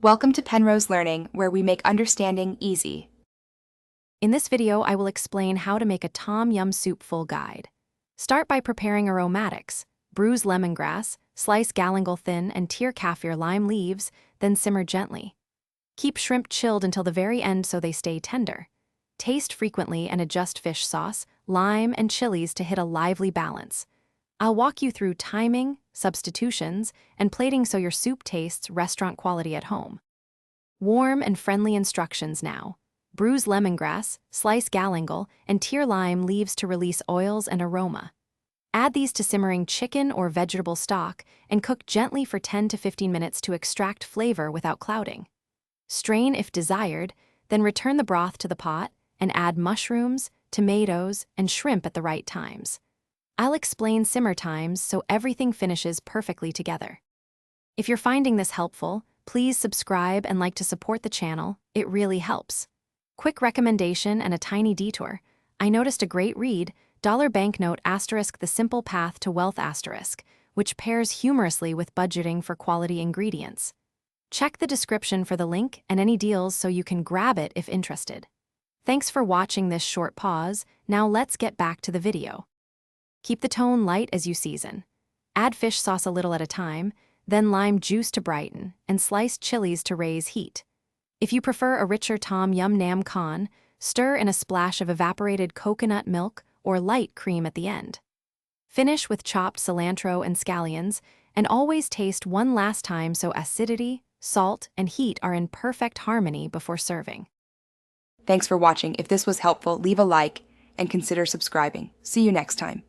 Welcome to Penrose Learning, where we make understanding easy. In this video, I will explain how to make a tom yum soup full guide. Start by preparing aromatics. Bruise lemongrass, slice galangal thin, and tear kaffir lime leaves, then simmer gently. Keep shrimp chilled until the very end so they stay tender. Taste frequently and adjust fish sauce, lime, and chilies to hit a lively balance. I'll walk you through timing, substitutions, and plating so your soup tastes restaurant quality at home. Warm and friendly instructions now. Bruise lemongrass, slice galangal, and tear lime leaves to release oils and aroma. Add these to simmering chicken or vegetable stock and cook gently for 10 to 15 minutes to extract flavor without clouding. Strain if desired, then return the broth to the pot and add mushrooms, tomatoes, and shrimp at the right times. I'll explain simmer times so everything finishes perfectly together. If you're finding this helpful, please subscribe and like to support the channel. It really helps. Quick recommendation and a tiny detour. I noticed a great read, Dollar Banknote *, The Simple Path to Wealth *, which pairs humorously with budgeting for quality ingredients. Check the description for the link and any deals so you can grab it if interested. Thanks for watching this short pause. Now let's get back to the video. Keep the tone light as you season. Add fish sauce a little at a time, then lime juice to brighten, and sliced chilies to raise heat. If you prefer a richer tom yum nam khan, stir in a splash of evaporated coconut milk or light cream at the end. Finish with chopped cilantro and scallions, and always taste one last time so acidity, salt, and heat are in perfect harmony before serving. Thanks for watching. If this was helpful, leave a like and consider subscribing. See you next time.